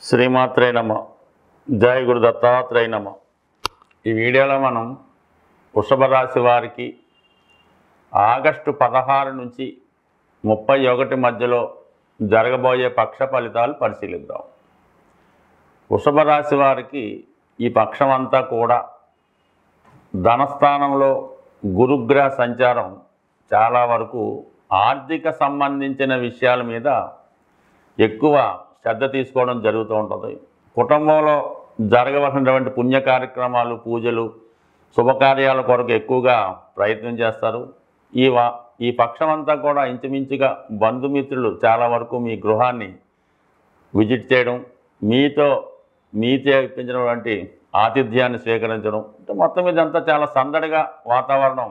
శ్రీమాత్రే నమ. జయ గురు దత్తాత్రేయ నమ. ఈ వీడియోలో మనం వృషభ రాశి వారికి ఆగస్టు 16 నుంచి 31 మధ్యలో జరగబోయే పక్ష ఫలితాలు పరిశీలిద్దాం. వృషభ రాశి వారికి ఈ పక్షం అంతా కూడా ధనస్థానంలో గురుగ్రహ సంచారం చాలా వరకు ఆర్థిక సంబంధించిన విషయాల మీద ఎక్కువ శ్రద్ధ తీసుకోవడం జరుగుతూ ఉంటుంది. కుటుంబంలో జరగవలసినటువంటి పుణ్య కార్యక్రమాలు, పూజలు, శుభకార్యాల కొరకు ఎక్కువగా ప్రయత్నం చేస్తారు. ఈ పక్షం అంతా కూడా ఇంచుమించుగా బంధుమిత్రులు చాలా వరకు మీ గృహాన్ని విజిట్ చేయడం, మీతో ఇప్పించినటువంటి ఆతిథ్యాన్ని స్వీకరించడం, అంటే మొత్తం ఇదంతా చాలా సందడిగా వాతావరణం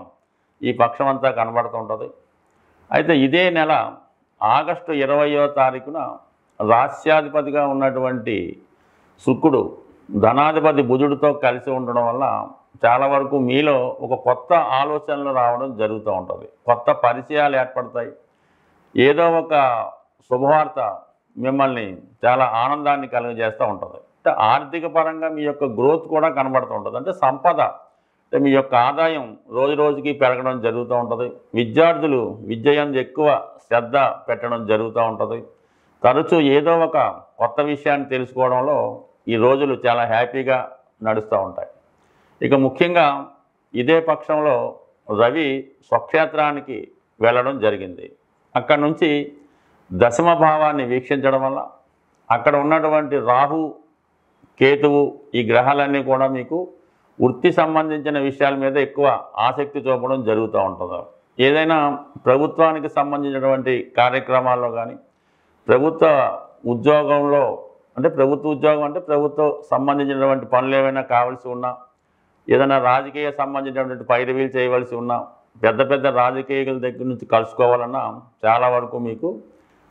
ఈ పక్షం అంతా కనబడుతూ ఉంటుంది. అయితే ఇదే నెల ఆగస్టు 20వ తారీఖున రాస్యాధిపతిగా ఉన్నటువంటి శుక్రుడు ధనాధిపతి బుధుడితో కలిసి ఉండడం వల్ల చాలా వరకు మీలో ఒక కొత్త ఆలోచనలు రావడం జరుగుతూ ఉంటుంది. కొత్త పరిచయాలు ఏర్పడతాయి. ఏదో ఒక శుభవార్త మిమ్మల్ని చాలా ఆనందాన్ని కలుగజేస్తూ ఉంటుంది. అంటే ఆర్థిక పరంగా మీ యొక్క గ్రోత్ కూడా కనబడుతూ ఉంటుంది. అంటే సంపద, అంటే మీ యొక్క ఆదాయం రోజు రోజుకి పెరగడం జరుగుతూ ఉంటుంది. విద్యార్థులు విద్యయందు ఎక్కువ శ్రద్ధ పెట్టడం జరుగుతూ ఉంటుంది. తరచూ ఏదో ఒక కొత్త విషయాన్ని తెలుసుకోవడంలో ఈ రోజులు చాలా హ్యాపీగా నడుస్తూ ఉంటాయి. ఇక ముఖ్యంగా ఇదే పక్షంలో రవి స్వక్షేత్రానికి వెళ్ళడం జరిగింది. అక్కడ నుంచి దశమ భావాన్ని వీక్షించడం వల్ల అక్కడ ఉన్నటువంటి రాహు, కేతువు, ఈ గ్రహాలన్నీ కూడా మీకు వృత్తి సంబంధించిన విషయాల మీద ఎక్కువ ఆసక్తి చూపడం జరుగుతూ ఉంటుంది. ఏదైనా ప్రభుత్వానికి సంబంధించినటువంటి కార్యక్రమాల్లో కానీ, ప్రభుత్వ ఉద్యోగంలో, అంటే ప్రభుత్వ ఉద్యోగం అంటే ప్రభుత్వం సంబంధించినటువంటి పనులు ఏమైనా కావాల్సి ఉన్నా, ఏదైనా రాజకీయ సంబంధించినటువంటి పైరవీలు చేయవలసి ఉన్నా, పెద్ద పెద్ద రాజకీయాల దగ్గర నుంచి కలుసుకోవాలన్నా చాలా వరకు మీకు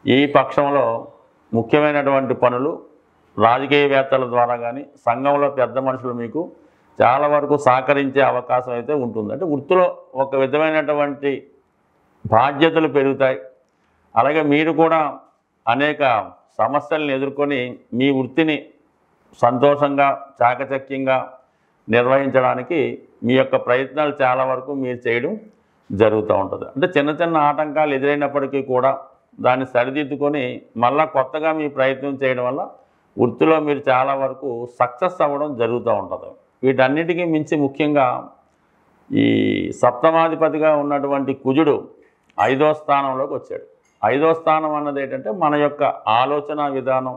ఈ పక్షంలో ముఖ్యమైనటువంటి పనులు రాజకీయవేత్తల ద్వారా కానీ, సంఘంలో పెద్ద మనుషులు మీకు చాలా వరకు సహకరించే అవకాశం అయితే ఉంటుంది. అంటే వృత్తిలో ఒక విధమైనటువంటి బాధ్యతలు పెరుగుతాయి. అలాగే మీరు కూడా అనేక సమస్యలను ఎదుర్కొని మీ వృత్తిని సంతోషంగా, చాకచక్యంగా నిర్వహించడానికి మీ యొక్క ప్రయత్నాలు చాలా వరకు మీరు చేయడం జరుగుతూ ఉంటుంది. అంటే చిన్న చిన్న ఆటంకాలు ఎదురైనప్పటికీ కూడా దాన్ని సరిదిద్దుకొని మళ్ళీ కొత్తగా మీ ప్రయత్నం చేయడం వల్ల వృత్తిలో మీరు చాలా వరకు సక్సెస్ అవ్వడం జరుగుతూ ఉంటుంది. వీటన్నిటికీ మించి ముఖ్యంగా ఈ సప్తమాధిపతిగా ఉన్నటువంటి కుజుడు 5వ స్థానంలోకి వచ్చాడు. 5వ స్థానం అన్నది ఏంటంటే మన యొక్క ఆలోచన విధానం,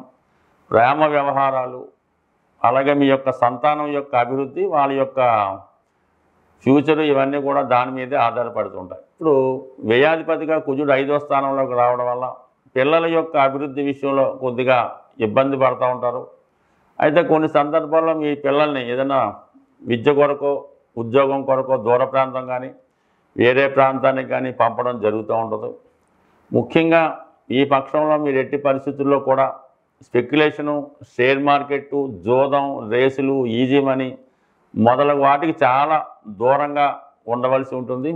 ప్రేమ వ్యవహారాలు, అలాగే మీ యొక్క సంతానం యొక్క అభివృద్ధి, వాళ్ళ యొక్క ఫ్యూచరు, ఇవన్నీ కూడా దాని మీదే ఆధారపడుతుంటాయి. ఇప్పుడు వ్యయాధిపతిగా కుజుడు 5వ స్థానంలోకి రావడం వల్ల పిల్లల యొక్క అభివృద్ధి విషయంలో కొద్దిగా ఇబ్బంది పడుతూ ఉంటారు. అయితే కొన్ని సందర్భాల్లో మీ పిల్లల్ని ఏదైనా విద్య కొరకో, ఉద్యోగం కొరకో దూర ప్రాంతం కానీ, వేరే ప్రాంతానికి కానీ పంపడం జరుగుతూ ఉంటుంది. ముఖ్యంగా ఈ పక్షంలో మీరు ఎట్టి పరిస్థితుల్లో కూడా స్పెక్యులేషను, షేర్ మార్కెట్టు, జోదం, రేసులు, ఈజీ మనీ మొదలగు వాటికి చాలా దూరంగా ఉండవలసి ఉంటుంది.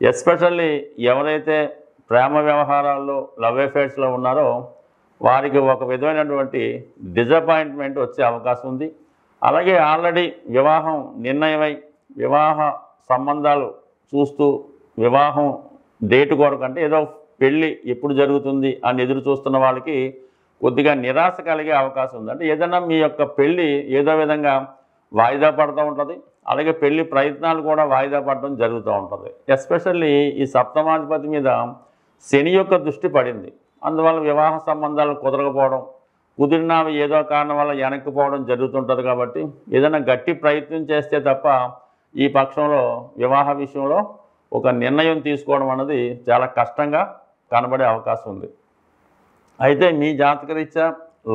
ఎస్పెషల్లీ ఎవరైతే ప్రేమ వ్యవహారాల్లో, లవ్ అఫేర్స్లో ఉన్నారో వారికి ఒక విధమైనటువంటి డిసప్పాయింట్మెంట్ వచ్చే అవకాశం ఉంది. అలాగే ఆల్రెడీ వివాహం నిర్ణయమై వివాహ సంబంధాలు చూస్తూ వివాహం డేటు కొరకు, అంటే ఏదో పెళ్ళి ఎప్పుడు జరుగుతుంది అని ఎదురు చూస్తున్న వాళ్ళకి కొద్దిగా నిరాశ కలిగే అవకాశం ఉంది. అంటే ఏదైనా మీ యొక్క పెళ్ళి ఏదో విధంగా వాయిదా పడుతూ ఉంటుంది. అలాగే పెళ్లి ప్రయత్నాలు కూడా వాయిదా పడడం జరుగుతూ ఉంటుంది. ఎస్పెషల్లీ ఈ సప్తమాధిపతి మీద శని యొక్క దృష్టి పడింది. అందువల్ల వివాహ సంబంధాలు కుదరకపోవడం, కుదిరినవి ఏదో కారణం వల్ల వెనక్కిపోవడం జరుగుతుంటుంది. కాబట్టి ఏదైనా గట్టి ప్రయత్నం చేస్తే తప్ప ఈ పక్షంలో వివాహ విషయంలో ఒక నిర్ణయం తీసుకోవడం అన్నది చాలా కష్టంగా కనబడే అవకాశం ఉంది. అయితే మీ జాతకరీత్యా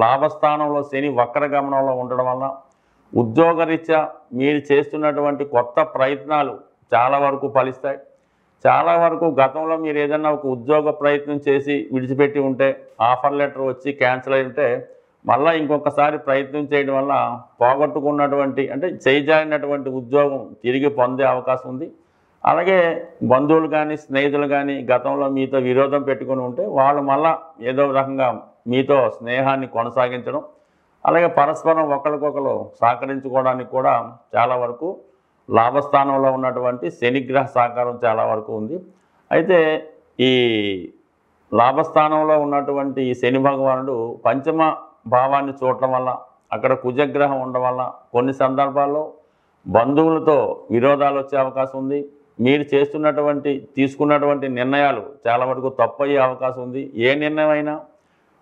లాభస్థానంలో శని వక్రగమనంలో ఉండడం వల్ల ఉద్యోగరీత్యా మీరు చేస్తున్నటువంటి కొత్త ప్రయత్నాలు చాలా వరకు ఫలిస్తాయి. చాలా వరకు గతంలో మీరు ఏదైనా ఒక ఉద్యోగ ప్రయత్నం చేసి విడిచిపెట్టి ఉంటే, ఆఫర్ లెటర్ వచ్చి క్యాన్సిల్ అయి ఉంటే, మళ్ళీ ఇంకొకసారి ప్రయత్నం చేయడం వల్ల పోగొట్టుకున్నటువంటి, అంటే చేజారినటువంటి ఉద్యోగం తిరిగి పొందే అవకాశం ఉంది. అలాగే బంధువులు కానీ, స్నేహితులు కానీ గతంలో మీతో విరోధం పెట్టుకొని ఉంటే వాళ్ళు మళ్ళీ ఏదో రకంగా మీతో స్నేహాన్ని కొనసాగించడం, అలాగే పరస్పరం ఒకరికొకరు సహకరించుకోవడానికి కూడా చాలా వరకు లాభస్థానంలో ఉన్నటువంటి శనిగ్రహ సహకారం చాలా వరకు ఉంది. అయితే ఈ లాభస్థానంలో ఉన్నటువంటి ఈ శని భగవానుడు పంచమ భావాన్ని చూడటం వల్ల, అక్కడ కుజగ్రహం ఉండడం వల్ల కొన్ని సందర్భాల్లో బంధువులతో విరోధాలు వచ్చే అవకాశం ఉంది. మీరు తీసుకున్నటువంటి నిర్ణయాలు చాలా వరకు తప్పు అయ్యే అవకాశం ఉంది. ఏ నిర్ణయం అయినా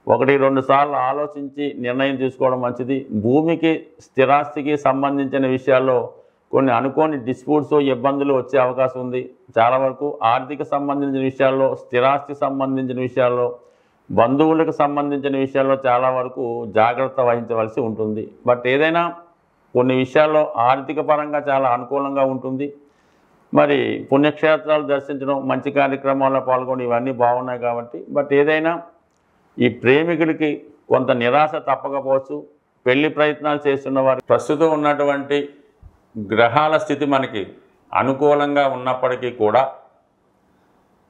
1-2 సార్లు ఆలోచించి నిర్ణయం తీసుకోవడం మంచిది. భూమికి స్థిరాస్తికి సంబంధించిన విషయాల్లో కొన్ని అనుకోని డిస్ప్యూట్స్ ఇబ్బందులు వచ్చే అవకాశం ఉంది. చాలా వరకు ఆర్థిక సంబంధించిన విషయాల్లో, స్థిరాస్తి సంబంధించిన విషయాల్లో, బంధువులకు సంబంధించిన విషయాల్లో చాలా వరకు జాగ్రత్త వహించవలసి ఉంటుంది. బట్ ఏదైనా కొన్ని విషయాల్లో ఆర్థిక పరంగా చాలా అనుకూలంగా ఉంటుంది. మరి పుణ్యక్షేత్రాలు దర్శించడం, మంచి కార్యక్రమాల్లో పాల్గొని ఇవన్నీ బాగున్నాయి కాబట్టి, బట్ ఏదైనా ఈ ప్రేమికులకి కొంత నిరాశ తప్పకపోవచ్చు. పెళ్లి ప్రయత్నాలు చేస్తున్న వారు ప్రస్తుతం ఉన్నటువంటి గ్రహాల స్థితి మనకి అనుకూలంగా ఉన్నప్పటికీ కూడా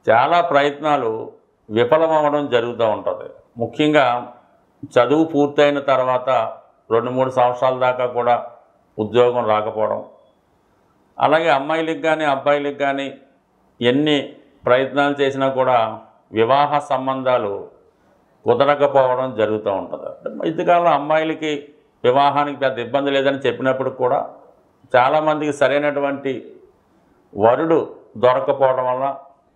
చాలా ప్రయత్నాలు విఫలమవడం జరుగుతూ ఉంటుంది. ముఖ్యంగా చదువు పూర్తయిన తర్వాత 2-3 సంవత్సరాల దాకా కూడా ఉద్యోగం రాకపోవడం, అలాగే అమ్మాయిలకు కానీ అబ్బాయిలకు కానీ ఎన్ని ప్రయత్నాలు చేసినా కూడా వివాహ సంబంధాలు కుదరకపోవడం జరుగుతూ ఉంటుంది. ఇంతకాలంలో అమ్మాయిలకి వివాహానికి పెద్ద ఇబ్బంది లేదని చెప్పినప్పుడు కూడా చాలామందికి సరైనటువంటి వరుడు దొరకపోవడం వల్ల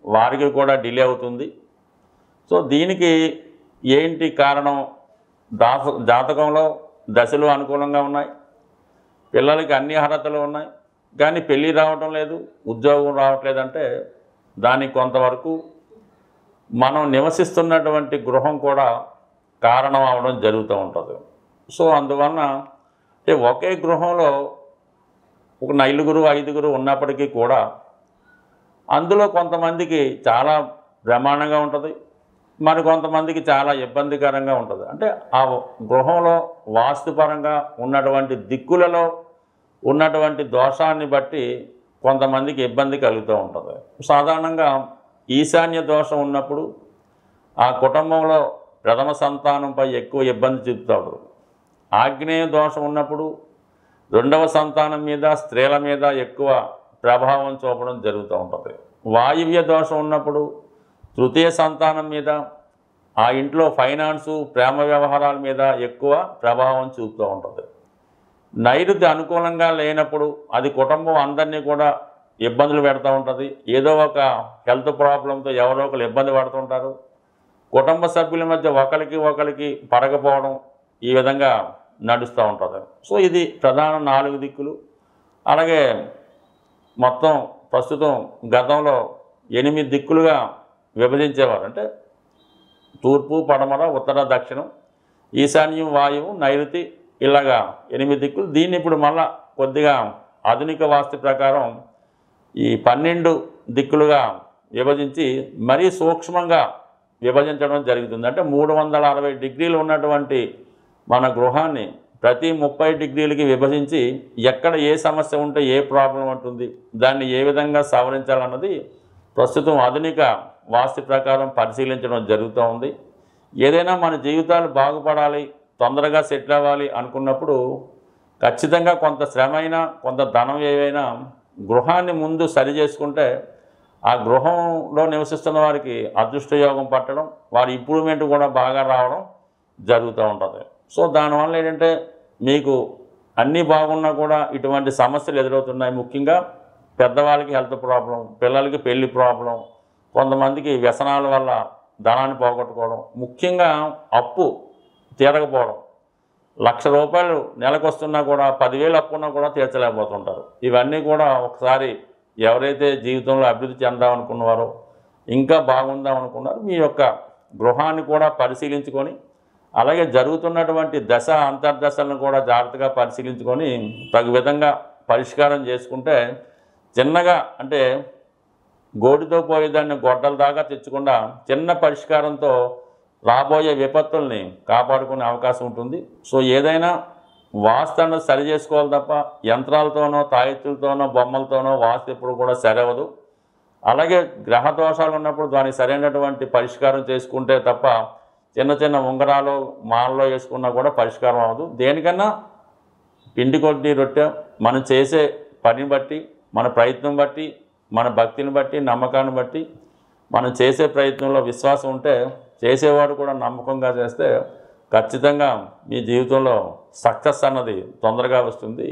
వారికి కూడా డిలే అవుతుంది. సో దీనికి ఏంటి కారణం? జాతకంలో దశలు అనుకూలంగా ఉన్నాయి, పిల్లలకి అన్ని అర్హతలు ఉన్నాయి, కానీ పెళ్ళి రావటం లేదు, ఉద్యోగం రావట్లేదంటే దానికి కొంతవరకు మనం నివసిస్తున్నటువంటి గృహం కూడా కారణం అవడం జరుగుతూ ఉంటుంది. సో అందువలన ఒకే గృహంలో ఒక 4-5 ఉన్నప్పటికీ కూడా అందులో కొంతమందికి చాలా బ్రహ్మాండంగా ఉంటుంది, మరి కొంతమందికి చాలా ఇబ్బందికరంగా ఉంటుంది. అంటే ఆ గృహంలో వాస్తుపరంగా ఉన్నటువంటి దిక్కులలో ఉన్నటువంటి దోషాన్ని బట్టి కొంతమందికి ఇబ్బంది కలుగుతూ ఉంటుంది. సాధారణంగా ఈశాన్య దోషం ఉన్నప్పుడు ఆ కుటుంబంలో ప్రథమ సంతానంపై ఎక్కువ ఇబ్బంది చూపుతాడు. ఆగ్నేయ దోషం ఉన్నప్పుడు రెండవ సంతానం మీద, స్త్రీల మీద ఎక్కువ ప్రభావం చూపడం జరుగుతూ ఉంటుంది. వాయువ్య దోషం ఉన్నప్పుడు తృతీయ సంతానం మీద, ఆ ఇంట్లో ఫైనాన్సు, ప్రేమ వ్యవహారాల మీద ఎక్కువ ప్రభావం చూపుతూ ఉంటుంది. నైరుతి అనుకూలంగా లేనప్పుడు అది కుటుంబం అందరినీ కూడా ఇబ్బందులు పెడుతూ ఉంటుంది. ఏదో ఒక హెల్త్ ప్రాబ్లంతో ఎవరో ఒకరు ఇబ్బంది పడుతుంటారు. కుటుంబ సభ్యుల మధ్య ఒకరికి పడకపోవడం ఈ విధంగా నడుస్తూ ఉంటుంది. సో ఇది ప్రధాన 4 దిక్కులు. అలాగే మొత్తం ప్రస్తుతం గతంలో 8 దిక్కులుగా విభజించేవారు. అంటే తూర్పు, పడమర, ఉత్తర, దక్షిణం, ఈశాన్యం, వాయువు, నైరుతి, ఇలాగా 8 దిక్కులు. దీన్ని ఇప్పుడు మళ్ళా కొద్దిగా ఆధునిక వాస్తు ప్రకారం ఈ 12 దిక్కులుగా విభజించి మరీ సూక్ష్మంగా విభజించడం జరుగుతుంది. అంటే 360 డిగ్రీలు ఉన్నటువంటి మన గృహాన్ని ప్రతి 30 డిగ్రీలకి విభజించి ఎక్కడ ఏ సమస్య ఉంటే ఏ ప్రాబ్లం ఉంటుంది, దాన్ని ఏ విధంగా సవరించాలన్నది ప్రస్తుతం ఆధునిక వాస్తు ప్రకారం పరిశీలించడం జరుగుతూ ఉంది. ఏదైనా మన జీవితాలు బాగుపడాలి, తొందరగా సెటిల్ అవ్వాలి అనుకున్నప్పుడు ఖచ్చితంగా కొంత శ్రమైనా, కొంత ధనం ఏవైనా గృహాన్ని ముందు సరి చేసుకుంటే ఆ గృహంలో నివసిస్తున్న వారికి అదృష్టయోగం పట్టడం, వారి ఇంప్రూవ్మెంట్ కూడా బాగా రావడం జరుగుతూ ఉంటుంది. సో దానివల్ల ఏంటంటే మీకు అన్నీ బాగున్నా కూడా ఇటువంటి సమస్యలు ఎదురవుతున్నాయి. ముఖ్యంగా పెద్దవాళ్ళకి హెల్త్ ప్రాబ్లం, పిల్లలకి పెళ్లి ప్రాబ్లం, కొంతమందికి వ్యసనాల వల్ల ధనాన్ని పోగొట్టుకోవడం, ముఖ్యంగా అప్పు తీరకపోవడం. ₹1,00,000 నెలకు వస్తున్నా కూడా 10,000 అప్పున్నా కూడా తీర్చలేకపోతుంటారు. ఇవన్నీ కూడా ఒకసారి ఎవరైతే జీవితంలో అభివృద్ధి చెందామనుకున్నారో, ఇంకా బాగుందాం అనుకున్నారో మీ యొక్క గృహాన్ని కూడా పరిశీలించుకొని, అలాగే జరుగుతున్నటువంటి దశ అంతర్దశలను కూడా జాగ్రత్తగా పరిశీలించుకొని తగు విధంగా పరిష్కారం చేసుకుంటే చిన్నగా, అంటే గోటితో పోయేదాన్ని గొడ్డల దాకా తెచ్చకుండా చిన్న పరిష్కారంతో రాబోయే విపత్తుల్ని కాపాడుకునే అవకాశం ఉంటుంది. సో ఏదైనా వాస్తు అన్నది సరి చేసుకోవాలి తప్ప యంత్రాలతోనో, తాయెత్తులతోనో, బొమ్మలతోనో వాస్తు ఎప్పుడు కూడా సరవదు. అలాగే గ్రహ దోషాలు ఉన్నప్పుడు దానికి సరైనటువంటి పరిష్కారం చేసుకుంటే తప్ప చిన్న చిన్న ఉంగరాలు మాలలో వేసుకున్నా కూడా పరిష్కారం అవ్వదు. దేనికన్నా పిండి కొద్ది రొట్టె మనం చేసే పనిని బట్టి, మన ప్రయత్నం బట్టి, మన భక్తిని బట్టి, నమ్మకాన్ని బట్టి, మనం చేసే ప్రయత్నంలో విశ్వాసం ఉంటే చేసేవాడు కూడా నమ్మకంగా చేస్తే ఖచ్చితంగా మీ జీవితంలో సక్సెస్ అన్నది తొందరగా వస్తుంది.